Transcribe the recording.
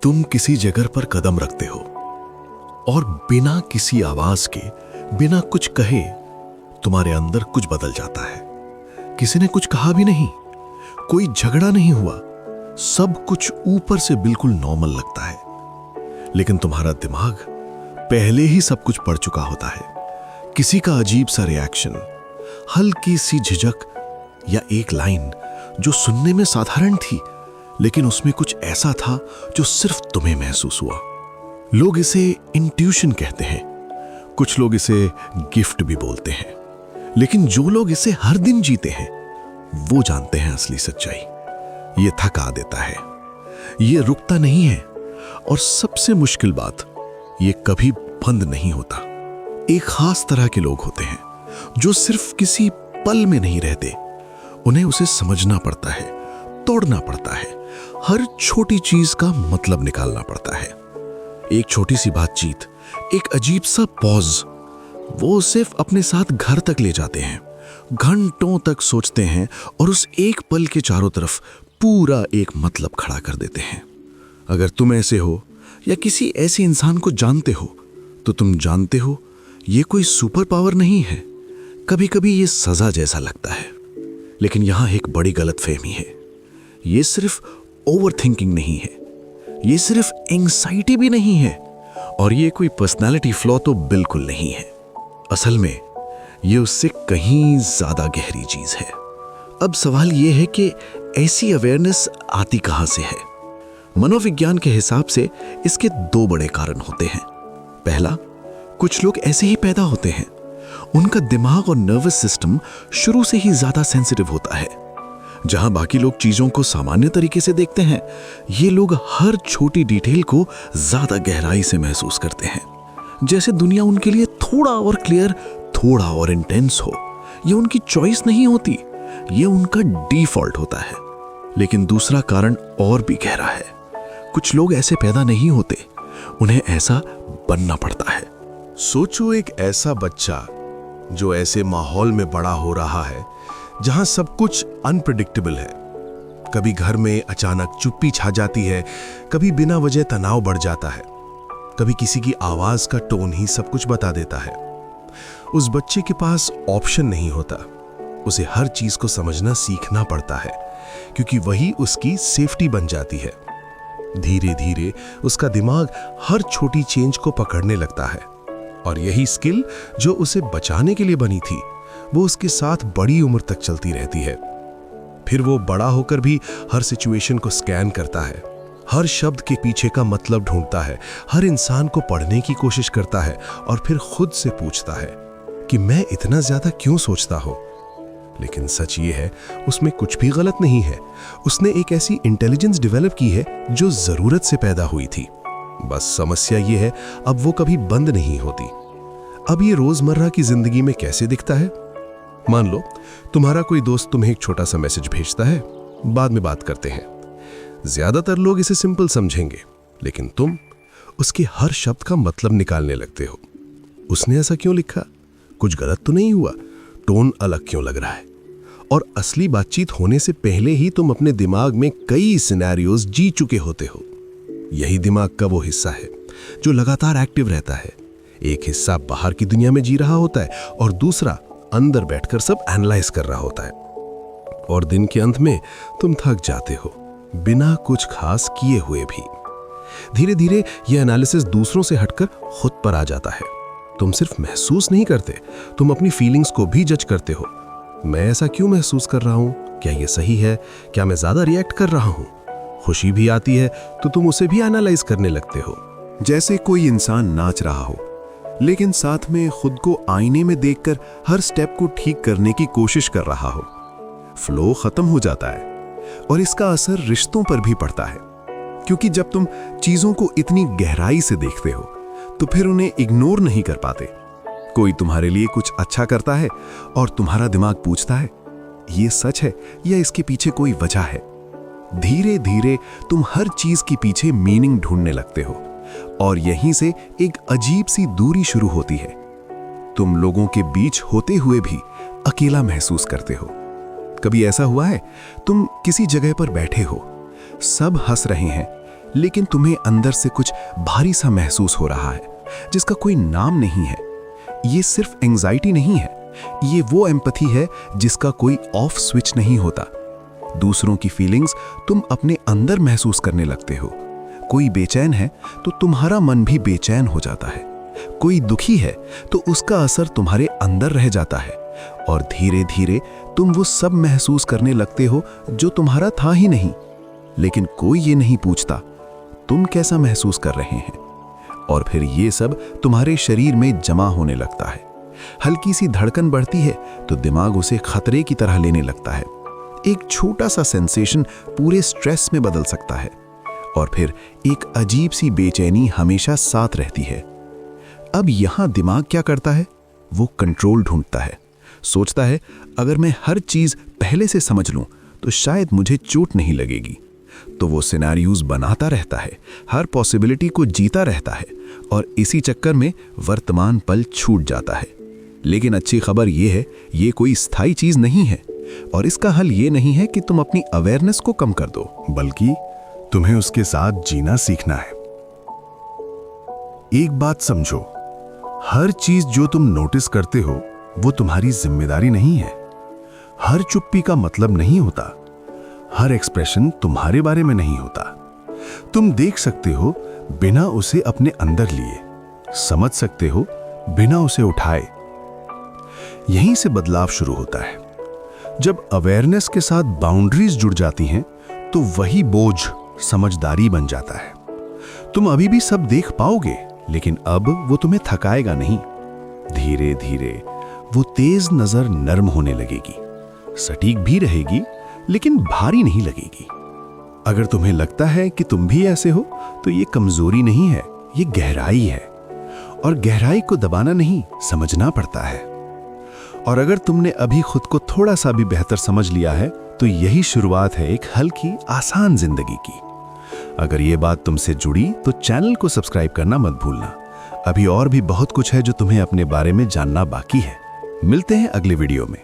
तुम किसी जगह पर कदम रखते हो और बिना किसी आवाज के, बिना कुछ कहे, तुम्हारे अंदर कुछ बदल जाता है। किसी ने कुछ कहा भी नहीं, कोई झगड़ा नहीं हुआ, सब कुछ ऊपर से बिल्कुल नॉर्मल लगता है। लेकिन तुम्हारा दिमाग पहले ही सब कुछ पढ़ चुका होता है। किसी का अजीब सा रिएक्शन, हल्की सी झिझक या एक लाइन जो सुनने में साधारण थी, लेकिन उसमें कुछ ऐसा था जो सिर्फ तुम्हें महसूस हुआ। लोग इसे इंट्यूशन कहते हैं, कुछ लोग इसे गिफ्ट भी बोलते हैं, लेकिन जो लोग इसे हर दिन जीते हैं वो जानते हैं असली सच्चाई। ये थका देता है, ये रुकता नहीं है, और सबसे मुश्किल बात, ये कभी बंद नहीं होता। एक खास तरह के लोग होते हैं जो सिर्फ किसी पल में नहीं रहते, उन्हें उसे समझना पड़ता है, तोड़ना पड़ता है, हर छोटी चीज का मतलब निकालना पड़ता है। एक छोटी सी बातचीत, एक अजीब सा पॉज, वो सिर्फ अपने साथ घर तक ले जाते हैं, घंटों तक सोचते हैं और उस एक पल के चारों तरफ पूरा एक मतलब खड़ा कर देते हैं। अगर तुम ऐसे हो या किसी ऐसे इंसान को जानते हो, तो तुम जानते हो ये कोई सुपर पावर नहीं है। कभी कभी ये सजा जैसा लगता है, लेकिन यहां एक बड़ी गलतफहमी है। ये सिर्फ ओवरथिंकिंग नहीं है, ये सिर्फ एंग्जाइटी भी नहीं है, और ये कोई पर्सनालिटी फ्लॉ तो बिल्कुल नहीं है। असल में ये उससे कहीं ज्यादा गहरी चीज है। अब सवाल ये है कि ऐसी अवेयरनेस आती कहां से है? मनोविज्ञान के हिसाब से इसके दो बड़े कारण होते हैं। पहला, कुछ लोग ऐसे ही पैदा होते हैं, उनका दिमाग और नर्वस सिस्टम शुरू से ही ज्यादा सेंसिटिव होता है। जहां बाकी लोग चीजों को सामान्य तरीके से देखते हैं, ये लोग हर छोटी डिटेल को ज्यादा गहराई से महसूस करते हैं, जैसे दुनिया उनके लिए थोड़ा और क्लियर, थोड़ा और इंटेंस हो। ये उनकी चॉइस नहीं होती, ये उनका डिफॉल्ट होता है। लेकिन दूसरा कारण और भी गहरा है। कुछ लोग ऐसे पैदा नहीं होते, उन्हें ऐसा बनना पड़ता है। सोचो, एक ऐसा बच्चा जो ऐसे माहौल में बड़ा हो रहा है जहां सब कुछ अनप्रेडिक्टेबल है। कभी घर में अचानक चुप्पी छा जाती है, कभी बिना वजह तनाव बढ़ जाता है, कभी किसी की आवाज का टोन ही सब कुछ बता देता है। उस बच्चे के पास ऑप्शन नहीं होता, उसे हर चीज को समझना सीखना पड़ता है, क्योंकि वही उसकी सेफ्टी बन जाती है। धीरे धीरे उसका दिमाग हर छोटी चेंज को पकड़ने लगता है, और यही स्किल जो उसे बचाने के लिए बनी थी, वो उसके साथ बड़ी उम्र तक चलती रहती है। फिर वो बड़ा होकर भी हर सिचुएशन को स्कैन करता है, हर शब्द के पीछे का मतलब ढूंढता है, हर इंसान को पढ़ने की कोशिश करता है, और फिर खुद से पूछता है कि मैं इतना ज्यादा क्यों सोचता हूं। लेकिन सच ये है, उसमें कुछ भी गलत नहीं है। उसने एक ऐसी इंटेलिजेंस डेवलप की है जो जरूरत से पैदा हुई थी। बस समस्या ये है, अब वो कभी बंद नहीं होती। अब ये रोजमर्रा की जिंदगी में कैसे दिखता है? मान लो तुम्हारा कोई दोस्त तुम्हें एक छोटा सा मैसेज भेजता है, बाद में बात करते हैं। ज्यादातर लोग इसे सिंपल समझेंगे, लेकिन तुम उसके हर शब्द का मतलब निकालने लगते हो। उसने ऐसा क्यों लिखा? कुछ गलत तो नहीं हुआ? टोन अलग क्यों लग रहा है? और असली बातचीत होने से पहले ही तुम अपने दिमाग में कई सिनेरियोज जी चुके होते हो। यही दिमाग का वो हिस्सा है जो लगातार एक्टिव रहता है। एक हिस्सा बाहर की दुनिया में जी रहा होता है और दूसरा अंदर बैठकर सब एनालाइज कर रहा होता है। और दिन के अंत में तुम थक जाते हो, बिना कुछ खास किए हुए भी। धीरे धीरे यह एनालिसिस दूसरों से हटकर खुद पर आ जाता है। तुम सिर्फ महसूस नहीं करते, तुम अपनी फीलिंग्स को भी जज करते हो। मैं ऐसा क्यों महसूस कर रहा हूं? क्या यह सही है? क्या मैं ज्यादा रिएक्ट कर रहा हूं? खुशी भी आती है तो तुम उसे भी एनालाइज करने लगते हो। जैसे कोई इंसान नाच रहा हो, लेकिन साथ में खुद को आईने में देखकर हर स्टेप को ठीक करने की कोशिश कर रहा हो। फ्लो खत्म हो जाता है, और इसका असर रिश्तों पर भी पड़ता है। क्योंकि जब तुम चीजों को इतनी गहराई से देखते हो, तो फिर उन्हें इग्नोर नहीं कर पाते। कोई तुम्हारे लिए कुछ अच्छा करता है और तुम्हारा दिमाग पूछता है, ये सच है या इसके पीछे कोई वजह है? धीरे धीरे तुम हर चीज के पीछे मीनिंग ढूंढने लगते हो, और यहीं से एक अजीब सी दूरी शुरू होती है। तुम लोगों के बीच होते हुए भी अकेला महसूस करते हो। कभी ऐसा हुआ है, तुम किसी जगह पर बैठे हो, सब हंस रहे हैं, लेकिन तुम्हें अंदर से कुछ भारी सा महसूस हो रहा है जिसका कोई नाम नहीं है। ये सिर्फ एंजाइटी नहीं है, ये वो एम्पैथी है जिसका कोई ऑफ स्विच नहीं होता। दूसरों की फीलिंग्स तुम अपने अंदर महसूस करने लगते हो। कोई बेचैन है तो तुम्हारा मन भी बेचैन हो जाता है। कोई दुखी है तो उसका असर तुम्हारे अंदर रह जाता है और धीरे धीरे तुम वो सब महसूस करने लगते हो जो तुम्हारा था ही नहीं। लेकिन कोई ये नहीं पूछता तुम कैसा महसूस कर रहे हैं, और फिर ये सब तुम्हारे शरीर में जमा होने लगता है। हल्की सी धड़कन बढ़ती है तो दिमाग उसे खतरे की तरह लेने लगता है। एक छोटा सा सेंसेशन पूरे स्ट्रेस में बदल सकता है, और फिर एक अजीब सी बेचैनी हमेशा साथ रहती है। अब यहां दिमाग क्या करता है? वो कंट्रोल ढूंढता है। सोचता है अगर मैं हर चीज पहले से समझ लूं तो शायद मुझे चोट नहीं लगेगी। तो वो सिनेरियोज बनाता रहता है, हर पॉसिबिलिटी को जीता रहता है, और इसी चक्कर में वर्तमान पल छूट जाता है। लेकिन अच्छी खबर ये है, ये कोई स्थायी चीज नहीं है, और इसका हल ये नहीं है कि तुम अपनी अवेयरनेस को कम कर दो, बल्कि तुम्हें उसके साथ जीना सीखना है। एक बात समझो, हर चीज जो तुम नोटिस करते हो वो तुम्हारी जिम्मेदारी नहीं है। हर चुप्पी का मतलब नहीं होता, हर एक्सप्रेशन तुम्हारे बारे में नहीं होता। तुम देख सकते हो बिना उसे अपने अंदर लिए, समझ सकते हो बिना उसे उठाए। यहीं से बदलाव शुरू होता है। जब अवेयरनेस के साथ बाउंड्रीज जुड़ जाती हैं तो वही बोझ समझदारी बन जाता है। तुम अभी भी सब देख पाओगे, लेकिन अब वो तुम्हें थकाएगा नहीं। धीरे धीरे वो तेज नजर नर्म होने लगेगी, सटीक भी रहेगी लेकिन भारी नहीं लगेगी। अगर तुम्हें लगता है कि तुम भी ऐसे हो तो ये कमजोरी नहीं है, ये गहराई है, और गहराई को दबाना नहीं, समझना पड़ता है। और अगर तुमने अभी खुद को थोड़ा सा भी बेहतर समझ लिया है तो यही शुरुआत है एक हल्की आसान जिंदगी की। अगर ये बात तुमसे जुड़ी तो चैनल को सब्सक्राइब करना मत भूलना। अभी और भी बहुत कुछ है जो तुम्हें अपने बारे में जानना बाकी है। मिलते हैं अगले वीडियो में।